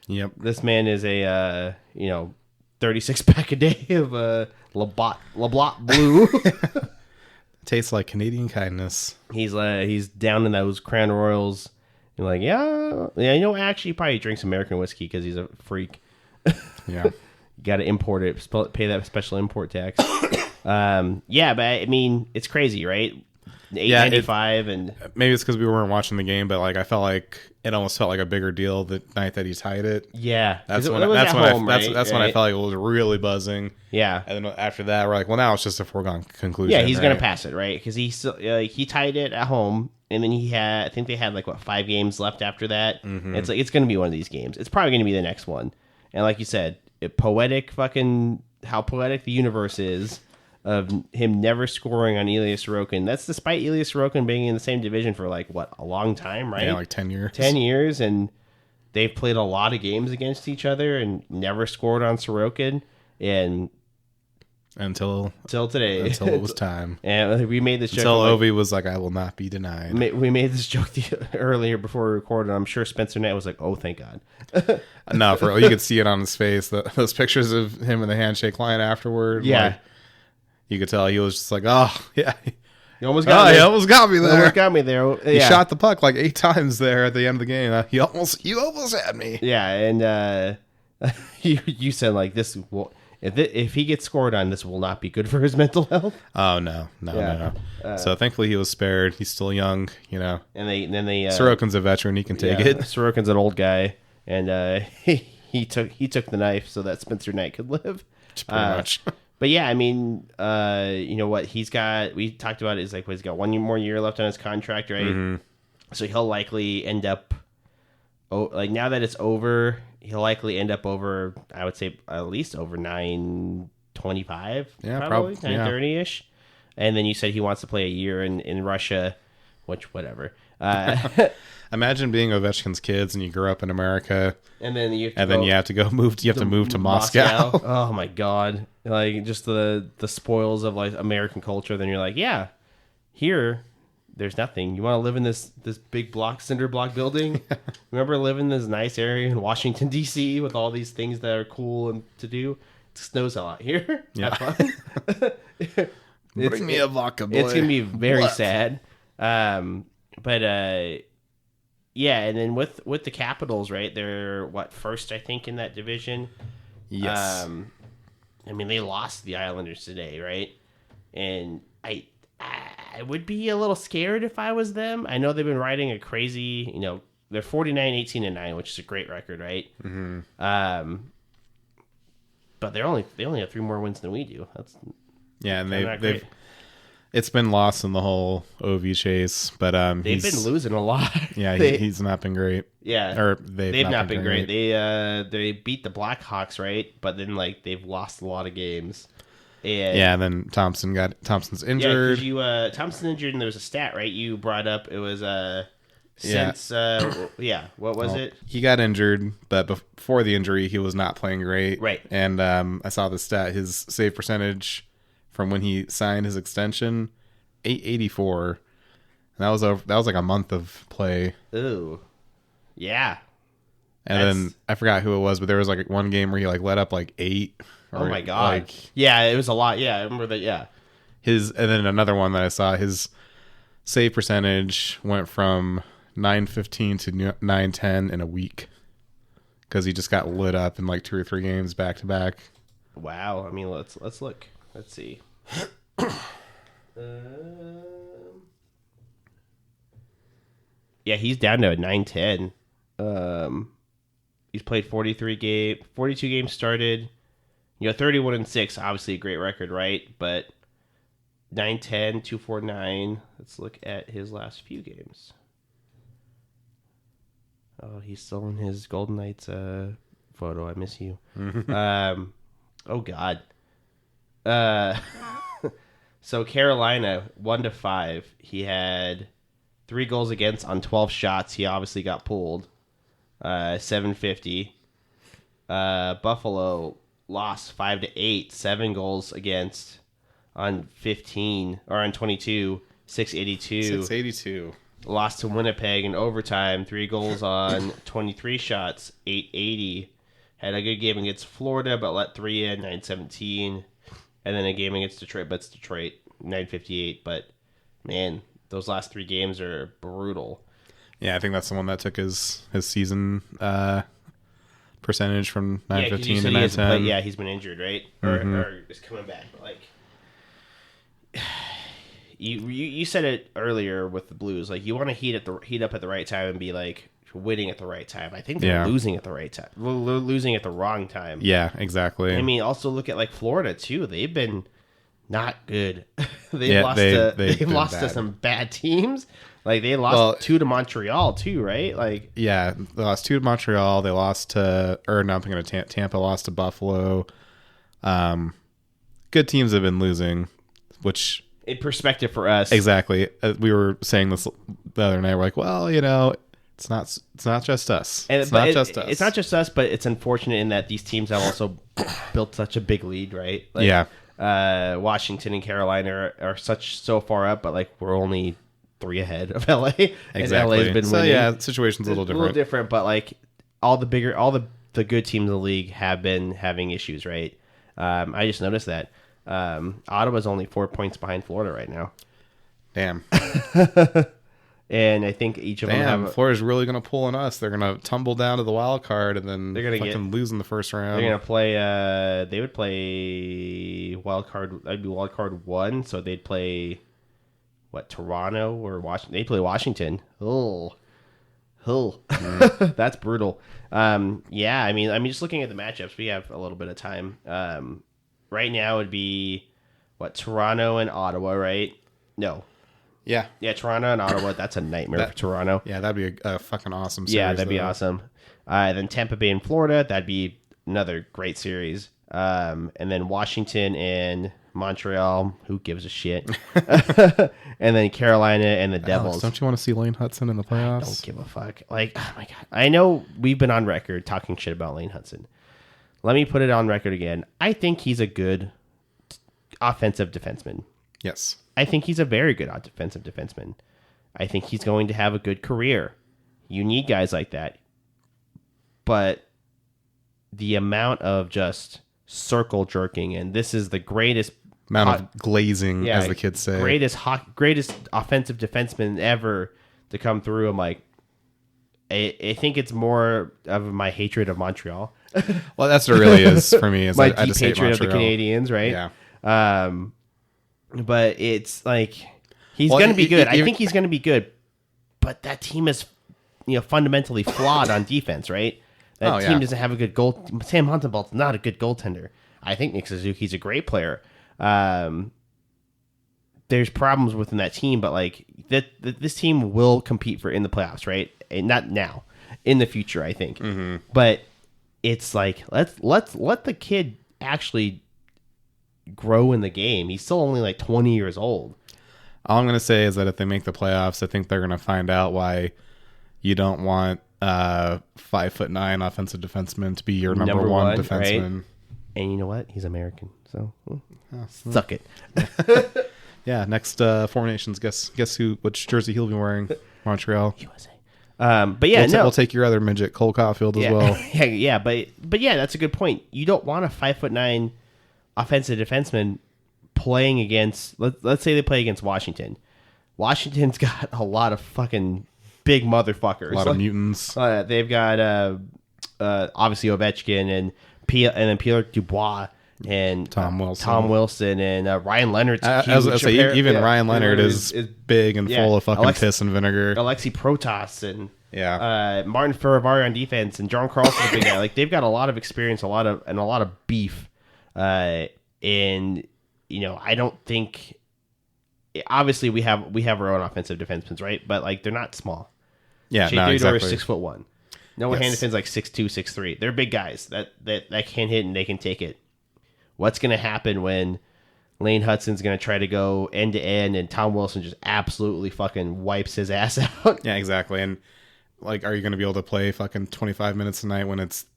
Yep. This man is a 36 pack a day of LeBlanc Blue. Tastes like Canadian kindness. He's down in those Crown Royals. You're like, yeah. Actually, he probably drinks American whiskey because he's a freak. Yeah. You got to import it, pay that special import tax. Yeah, but I mean, it's crazy, right? $8.95, and maybe it's because we weren't watching the game, but like I felt like it almost felt like a bigger deal the night that he tied it. Yeah, that's when I felt like it was really buzzing. Yeah, and then after that, we're like, well, now it's just a foregone conclusion. Yeah, he's gonna pass it, right? Because he tied it at home, and then I think they had 5 games left after that. Mm-hmm. It's gonna be one of these games. It's probably gonna be the next one. And like you said, how poetic the universe is of him never scoring on Ilya Sorokin. That's despite Ilya Sorokin being in the same division for a long time, right? Yeah, 10 years. 10 years, and they've played a lot of games against each other and never scored on Sorokin, and until today, until it was time. And we made this joke until Ovi was like, "I will not be denied." We made this joke earlier before we recorded. I'm sure Spencer Knight was like, "Oh, thank God." No, for real, you could see it on his face. Those pictures of him in the handshake line afterward. Yeah. You could tell he was just like, oh, yeah. He almost got me. He almost got me there. He almost got me there. Yeah. He shot the puck 8 times there at the end of the game. You almost had me. Yeah, and you said this will, if he gets scored on, this will not be good for his mental health. Oh no. So thankfully he was spared. He's still young, And they Sorokin's a veteran. He can take it. Sorokin's an old guy, and he took the knife so that Spencer Knight could live. Pretty much. But yeah, I mean, what he's got, we talked about it, is he's got 1 more year left on his contract, right? Mm-hmm. So he'll likely end up, now that it's over, he'll likely end up over, I would say, at least over $925. Yeah, probably 930-ish. And then you said he wants to play a year in Russia, which, whatever. Imagine being Ovechkin's kids and you grew up in America, and then you have to move to Moscow. Oh my God! Just the spoils of American culture. Then you're like, yeah, here there's nothing. You want to live in this big cinder block building? Remember living in this nice area in Washington D.C. with all these things that are cool and to do? It snows a lot here. Yeah. Have fun. Bring me a vodka, boy. It's gonna be very sad. But yeah, and then with the Capitals, right? They're first, I think, in that division. Yes. I mean, they lost the Islanders today, right? And I would be a little scared if I was them. I know they've been riding a crazy, they're 49-18-9, which is a great record, right? Mm-hmm. But they only have 3 more wins than we do. And they've. It's been lost in the whole OV chase, but they've been losing a lot. Yeah, he's not been great. Yeah, or they've not been great. They beat the Blackhawks, right? But then they've lost a lot of games. And then Thompson's injured. Yeah, Thompson injured, and there was a stat, right? You brought up it was what was it? He got injured, but before the injury, he was not playing great. Right. And I saw the stat: his save percentage from when he signed his extension, 884. And that was a month of play. Ooh. Yeah. And then I forgot who it was, but there was one game where he let up 8. Oh my God. Yeah, it was a lot. Yeah, I remember that. Yeah. And then another one that I saw, his save percentage went from 915 to 910 in a week because he just got lit up in 2 or 3 games back to back. Wow. I mean, let's look. Let's see. Yeah, he's down to a 910. He's played 42 games started. 31-6, obviously a great record, right? But 9-10, 249. Let's look at his last few games. Oh, he's still in his Golden Knights photo. I miss you. Oh God. So Carolina 1-5. He had 3 goals against on 12 shots. He obviously got pulled. 750. Buffalo lost 5-8. 7 goals against on 15 or on 22. 682. 682. Lost to Winnipeg in overtime. 3 goals on 23 shots. 880. Had a good game against Florida, but let 3 in. 917. And then a game against Detroit, but it's Detroit. 958. But man, those last 3 games are brutal. Yeah, I think that's the one that took his season percentage from 915 to 910. Yeah, he's been injured, right? Or is coming back. But like, you said it earlier with the Blues. Like, you want to heat up at the right time and be like winning at the right time. I think they're losing at the right time. They're losing at the wrong time. Yeah, exactly. I mean, also look at like Florida too. They've been not good. They've lost to some bad teams. Like, they lost 2 to Montreal, too, right? Like, yeah, they lost 2 to Montreal. They lost to, or no, I'm thinking of Tampa lost to Buffalo. Good teams have been losing, which... in perspective for us. Exactly. We were saying this the other night. We're like, well, it's not just us. It's not just us, but it's unfortunate in that these teams have also built such a big lead, right? Like, yeah. Washington and Carolina are so far up, but like we're only 3 ahead of LA. Exactly. And LA's been winning. Yeah, situation's a little different. A little different, but like all the good teams in the league have been having issues, right? I just noticed that Ottawa's only 4 points behind Florida right now. Damn. And I think each of them have... Florida's really going to pull on us. They're going to tumble down to the wild card, and then they're going to lose in the first round. They're going to play... they would play wild card... That'd be wild card 1, so they'd play... What, Toronto or Washington? They play Washington. That's brutal. Yeah, I mean, just looking at the matchups, we have a little bit of time. Right now it'd be, Toronto and Ottawa, right? No. Yeah, Toronto and Ottawa. That's a nightmare for Toronto. Yeah, that'd be a fucking awesome series. Yeah, that'd be awesome. Then Tampa Bay and Florida. That'd be another great series. And then Washington and Montreal. Who gives a shit? And then Carolina and the Devils. Alex, don't you want to see Lane Hudson in the playoffs? I don't give a fuck. Like, oh my God. I know we've been on record talking shit about Lane Hudson. Let me put it on record again. I think he's a good offensive defenseman. Yes. I think he's a very good defensive defenseman. I think he's going to have a good career. You need guys like that. But the amount of just circle jerking, and this is the greatest amount of glazing, as the kids say. Greatest offensive defenseman ever to come through. I'm like, I think it's more of my hatred of Montreal. Well, that's what it really is for me. Is my I deep just hate hatred of the Montreal. Canadians, right? Yeah. But it's like he's going to be good. I think he's going to be good. But that team is, fundamentally flawed on defense, right? That team doesn't have a good goal. Sam Huntenbalt's not a good goaltender. I think Nick Suzuki's a great player. There's problems within that team, but like this team will compete in the playoffs, right? And not now, in the future, I think. Mm-hmm. But it's like let's let the kid actually grow in the game. He's still only like 20 years old. All I'm going to say is that if they make the playoffs, I think they're going to find out why you don't want 5'9" offensive defenseman to be your number one defenseman. Right? And you know what? He's American, so suck it. Yeah. Next, Four Nations. Guess which jersey he'll be wearing? Montreal. USA. But yeah, we'll take your other midget, Cole Caulfield, as well. yeah, but yeah, that's a good point. You don't want a 5'9" offensive defenseman playing against. Let's say they play against Washington. Washington's got a lot of fucking big motherfuckers. A lot of mutants. They've got obviously Ovechkin and then Pierre Dubois and Tom Wilson and Ryan Leonard's even Ryan Leonard is big and full of fucking piss and vinegar. Alexei Protas and Martin Ferravari on defense, and John Carlson's a big guy. Like, they've got a lot of experience, a lot of beef. And I don't think. Obviously, we have our own offensive defensemen, right? But like, they're not small. Yeah, Shea no, Theodore exactly. is 6'1". Noah Hannafin's like 6'2", 6'3". They're big guys that can hit and they can take it. What's going to happen when Lane Hutson's going to try to go end to end and Tom Wilson just absolutely fucking wipes his ass out? Yeah, exactly. And like, are you going to be able to play fucking 25 minutes a night when it's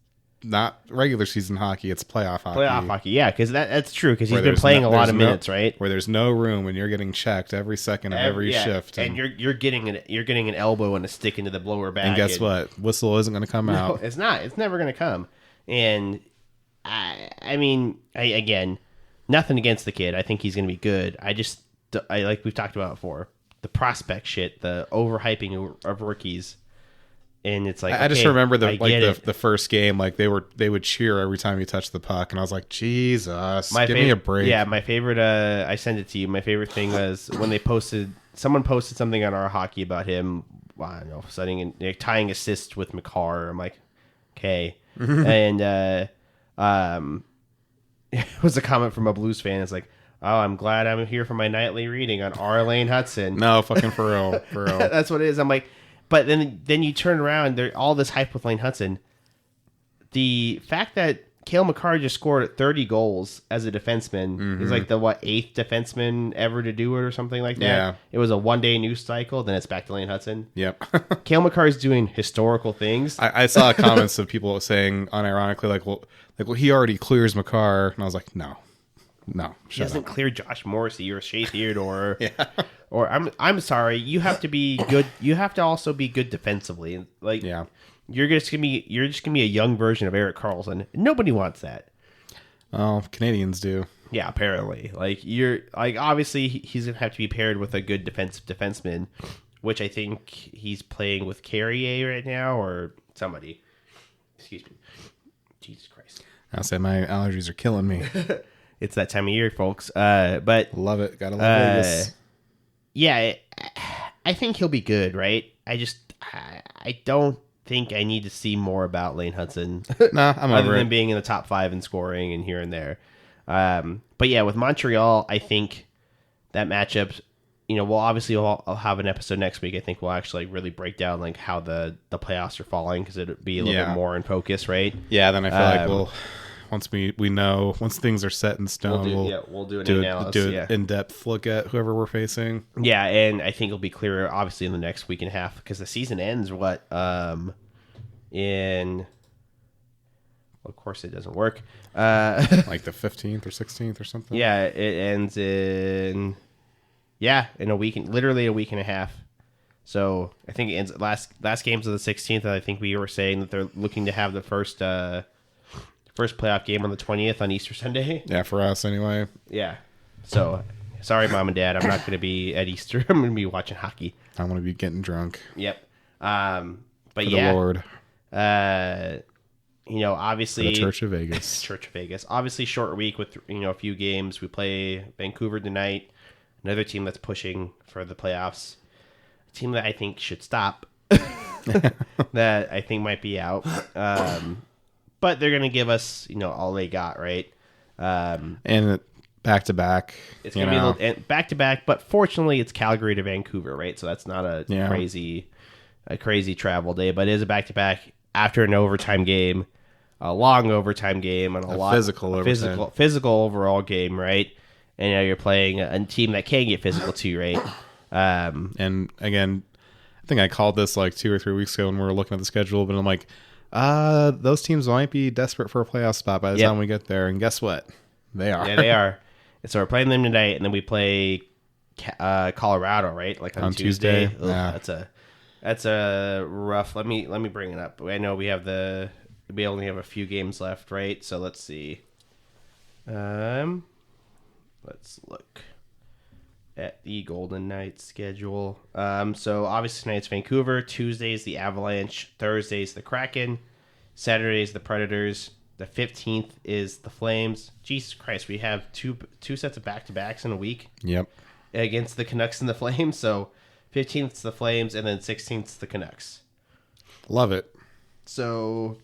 not regular season hockey, it's playoff hockey? Playoff hockey, yeah, because that's true, because he's been playing a lot of minutes, right? Where there's no room and you're getting checked every second of every shift. And you're getting an elbow and a stick into the blower back. And guess what? Whistle isn't going to come out. No, it's not. It's never going to come. And I mean, again, nothing against the kid. I think he's going to be good. I like we've talked about before, the prospect shit, the overhyping of rookies. And it's like, I just remember the first game, like they would cheer every time he touched the puck, and I was like, Jesus, give me a break. Yeah, my favorite. I sent it to you. My favorite thing was when someone posted something on our hockey about him. I don't know, tying assists with McCarr. I'm like, okay, and it was a comment from a Blues fan. It's like, oh, I'm glad I'm here for my nightly reading on R. Lane Hudson. No, fucking for real, for real. That's what it is. I'm like. But then you turn around, there all this hype with Lane Hudson. The fact that Cale Makar just scored 30 goals as a defenseman is like the 8th defenseman ever to do it or something like that. Yeah. It was a one-day news cycle, then it's back to Lane Hudson. Yep. Cale Makar is doing historical things. I saw comments of people saying unironically, like, well, he already clears Makar, and I was like, no, he hasn't cleared Josh Morrissey or Shea Theodore. Yeah. Or I'm sorry, you have to be good. You have to also be good defensively. Like, yeah, you're just gonna be a young version of Erik Karlsson. Nobody wants that. Oh, Canadians do. Yeah, apparently. Like, obviously he's gonna have to be paired with a good defenseman, which I think he's playing with Carrier right now or somebody. Excuse me. Jesus Christ. I'll say my allergies are killing me. It's that time of year, folks. But love it. Gotta love Vegas. Yeah, I think he'll be good, right? I don't think I need to see more about Lane Hudson. Nah, I'm other over than it. being in the top 5 and scoring and here and there. But yeah, with Montreal, I think that matchup, I'll have an episode next week. I think we'll actually really break down like how the playoffs are falling, because it'll be a little bit more in focus, right? Yeah, then I feel like once we know, once things are set in stone, we'll do an analysis. Do an in-depth look at whoever we're facing. Yeah, and I think it'll be clearer, obviously, in the next week and a half, because the season ends, of course it doesn't work. Like the 15th or 16th or something? Yeah, it ends in a week, literally a week and a half. So I think it ends last games of the 16th, and I think we were saying that they're looking to have the first playoff game on the 20th on Easter Sunday. Yeah, for us anyway. Yeah. So, sorry, Mom and Dad. I'm not going to be at Easter. I'm going to be watching hockey. I'm going to be getting drunk. Yep. But for the Lord. Obviously. For the Church of Vegas. Church of Vegas. Obviously, short week with, a few games. We play Vancouver tonight. Another team that's pushing for the playoffs. A team that I think should stop. That I think might be out. But they're going to give us, all they got, right? And back-to-back. It's going to be a little back-to-back, but fortunately it's Calgary to Vancouver, right? So that's not a crazy travel day, but it is a back-to-back after an overtime game, a long overtime game, and a physical overall game, right? And now you're playing a team that can get physical too, right? And again, I think I called this like 2 or 3 weeks ago when we were looking at the schedule, but I'm like, those teams might be desperate for a playoff spot by the time we get there, and guess what? They are. Yeah, they are. And so we're playing them tonight, and then we play Colorado, right? Like on Tuesday. Ugh, yeah. That's a rough. Let me bring it up. I know we only have a few games left, right? So let's see. Let's look at the Golden Knights schedule. So obviously tonight's Vancouver. Tuesday's the Avalanche. Thursday's the Kraken. Saturday's the Predators. The 15th is the Flames. Jesus Christ, we have two sets of back-to-backs in a week. Yep. Against the Canucks and the Flames. So 15th's the Flames, and then 16th's the Canucks. Love it. So,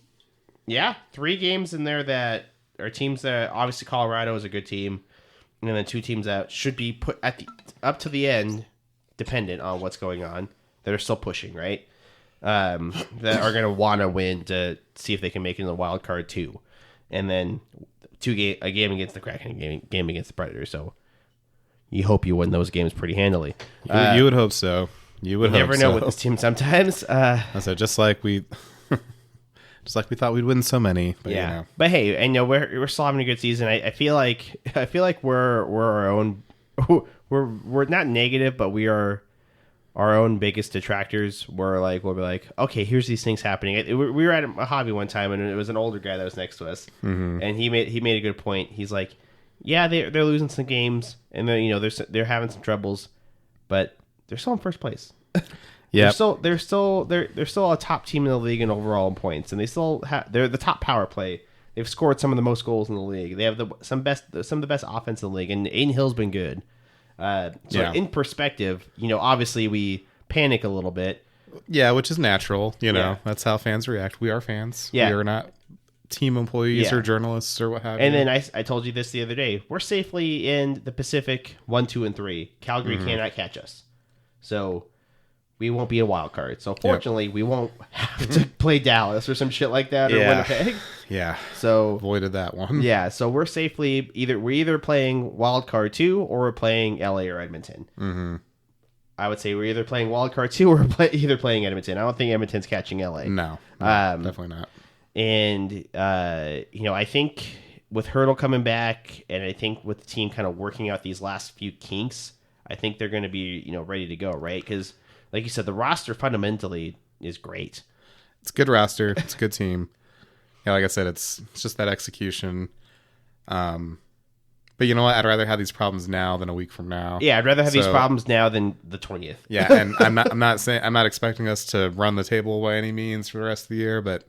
yeah, 3 games in there that are teams that obviously Colorado is a good team, and then 2 teams that should be put at the up to the end, dependent on what's going on. That are still pushing, right? That are going to want to win to see if they can make it in the wild card too, and then a game against the Kraken, and a game against the Predators. So you hope you win those games pretty handily. You would hope so. You would. Never know with this team sometimes. So just like we thought we'd win so many. But, yeah, you know. but hey, and we're still having a good season. I feel like we're our own. We're not negative, but we are our own biggest detractors. We'll be like, okay, here's these things happening. We were at a hobby one time, and it was an older guy that was next to us, and he made a good point. He's like, yeah, they're losing some games, and they're having some troubles, but they're still in first place. Yeah, they're still a top team in the league in overall points, and they're the top power play. They've scored some of the most goals in the league. They have some of the best offense in the league, and Aiden Hill's been good. In perspective, obviously we panic a little bit. Yeah, which is natural. That's how fans react. We are fans. Yeah. We are not team employees or journalists or what have you. And then I told you this the other day. We're safely in the Pacific 1, 2, and 3. Calgary cannot catch us. So we won't be a wild card. So fortunately, we won't have to play Dallas or some shit like that or Winnipeg. Yeah. So avoided that one. Yeah. So we're safely either playing wild card 2 or we're playing LA or Edmonton. Mm-hmm. I would say we're either playing wild card 2 or either playing Edmonton. I don't think Edmonton's catching LA. No, definitely not. And I think with Hurdle coming back, and I think with the team kind of working out these last few kinks, I think they're going to be ready to go, right? Because like you said, the roster fundamentally is great. It's a good roster. It's a good team. Yeah, like I said, it's just that execution. But you know what? I'd rather have these problems now than a week from now. Yeah, I'd rather have these problems now than the 20th. Yeah, and I'm not expecting us to run the table by any means for the rest of the year, but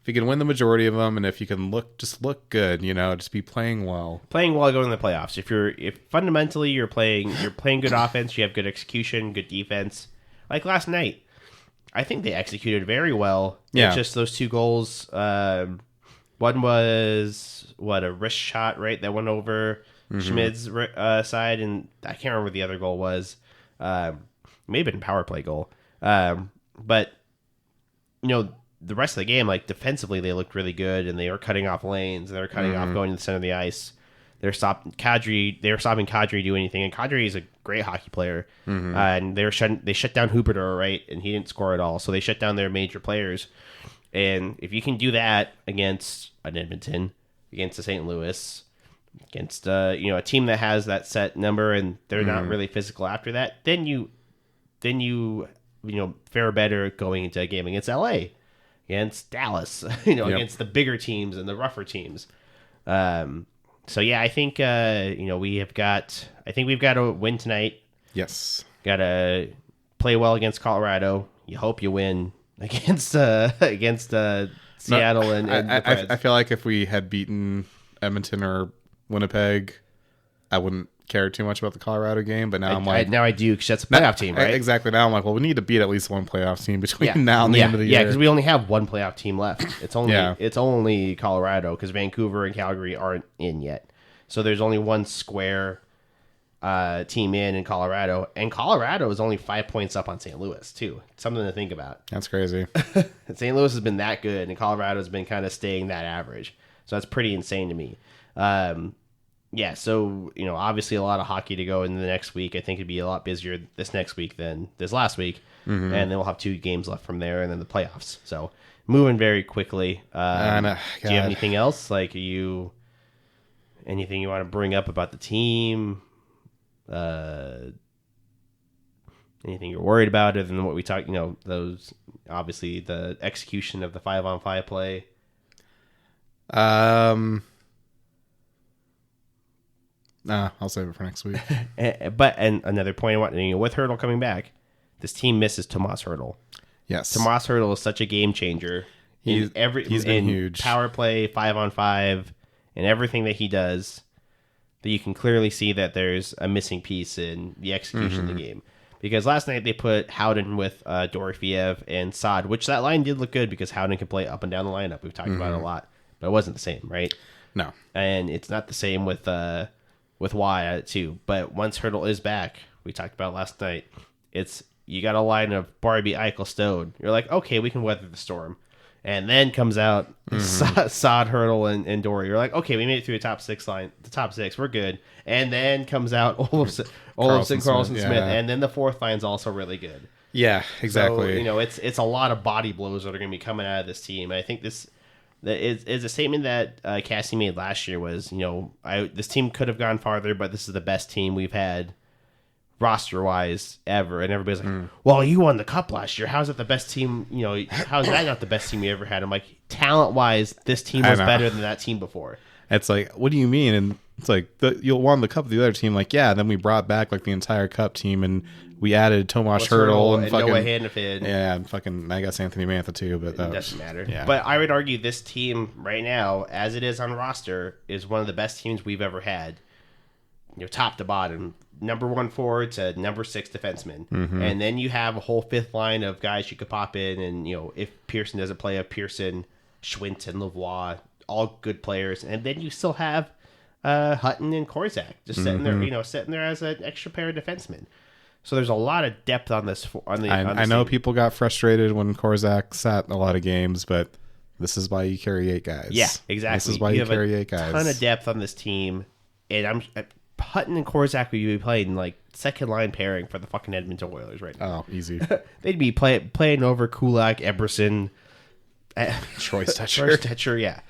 if you can win the majority of them, and if you can look good, just be playing well. Playing well going to the playoffs. If fundamentally you're playing good offense, you have good execution, good defense. Like last night, I think they executed very well. Yeah. It's just those 2 goals. One was a wrist shot, right, that went over Schmid's side, and I can't remember what the other goal was. Maybe been a power play goal. But the rest of the game, like defensively, they looked really good, and they were cutting off lanes, and they were cutting off going to the center of the ice. They were stopping Kadri do anything, and Kadri is a great hockey player. And they shut down Huberdeau, right, and he didn't score at all. So they shut down their major players. And if you can do that against an Edmonton, against a St. Louis, against a team that has that set number and they're not really physical after that, then you fare better going into a game against LA, against Dallas, against the bigger teams and the rougher teams. So yeah, I think we've got to win tonight. Yes. Got to play well against Colorado. You hope you win against Seattle and the Preds. I feel like if we had beaten Edmonton or Winnipeg, I wouldn't care too much about the Colorado game. But now now I do, because that's a playoff team, right? Exactly. Now I'm like, well, we need to beat at least one playoff team between now and the end of the year. Yeah, because we only have one playoff team left. It's only Colorado, because Vancouver and Calgary aren't in yet. So there's only one square team in Colorado, and Colorado is only 5 points up on St. Louis too. Something to think about. That's crazy. St. Louis has been that good, and Colorado has been kind of staying that average. So that's pretty insane to me. So obviously a lot of hockey to go in the next week. I think it'd be a lot busier this next week than this last week, and then we'll have 2 games left from there, and then the playoffs. So moving very quickly. Do you have anything else? Like, anything you want to bring up about the team? Anything you're worried about other than what we talked, those, obviously the execution of the 5-on-5 play. I'll save it for next week. And another point I want, with Hurdle coming back, this team misses Tomas Hurdle. Yes. Tomas Hurdle is such a game changer. He's been huge. Power play, 5-on-5, and everything that he does, that you can clearly see that there's a missing piece in the execution of the game. Because last night they put Howden with Dorofiev and Saad, which that line did look good because Howden can play up and down the lineup. We've talked about it a lot, but it wasn't the same, right? No. And it's not the same with Y too. But once Hurdle is back, we talked about it last night, you got a line of Barbie, Eichel, Stone. You're like, okay, we can weather the storm. And then comes out Saad, Hurdle, and Dory. You're like, okay, we made it through the top six, we're good. And then comes out Olofsson, Carlson, Smith, and then the fourth line's also really good. Yeah, exactly. So, it's a lot of body blows that are going to be coming out of this team. I think this is a statement that Cassie made last year was, this team could have gone farther, but this is the best team we've had roster-wise ever. And everybody's like, well, you won the cup last year. How's it the best team? How's that not the best team we ever had? I'm like, talent-wise, this team was better than that team before. It's like, what do you mean? And it's like, you won the cup with the other team. Like, yeah, then we brought back like the entire cup team and we added Tomas Hurdle and fucking Noah Hannafin. Yeah, and fucking I guess Anthony Mantha too, but it doesn't matter. Yeah. But I would argue this team right now, as it is on roster, is one of the best teams we've ever had. Top to bottom, number 1 forward to number 6 defenseman, and then you have a whole fifth line of guys you could pop in, and if Pearson doesn't play, Pearson, Schwint, and Lavoie, all good players, and then you still have Hutton and Korzak just sitting there, sitting there as an extra pair of defensemen. So there's a lot of depth on this. I know people got frustrated when Korzak sat in a lot of games, but this is why you carry 8 guys. Yeah, exactly. This is why you carry 8 guys. Ton of depth on this team, and Hutton and Korzak would be playing like second line pairing for the fucking Edmonton Oilers right now. Oh, easy. They'd be playing over Kulak, Eberson, Troy Stetcher. Yeah.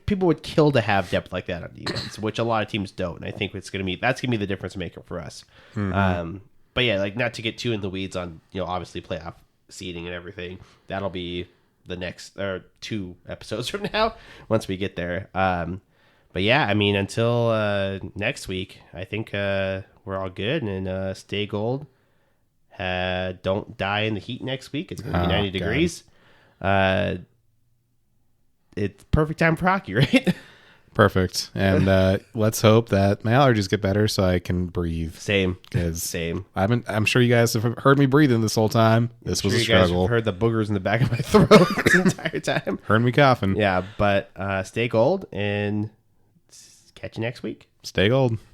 People would kill to have depth like that on defense, which a lot of teams don't. And I think that's gonna be the difference maker for us. But yeah, like not to get too in the weeds on obviously playoff seeding and everything. That'll be the next 2 episodes from now once we get there. But yeah, I mean, until next week, I think we're all good. And stay gold. Don't die in the heat next week. It's going to be 90 degrees. It's perfect time for hockey, right? Perfect. And let's hope that my allergies get better so I can breathe. Same. Same. I'm sure you guys have heard me breathing this whole time. This was a struggle. You guys heard the boogers in the back of my throat this entire time. Heard me coughing. Yeah, but stay gold and catch you next week. Stay gold.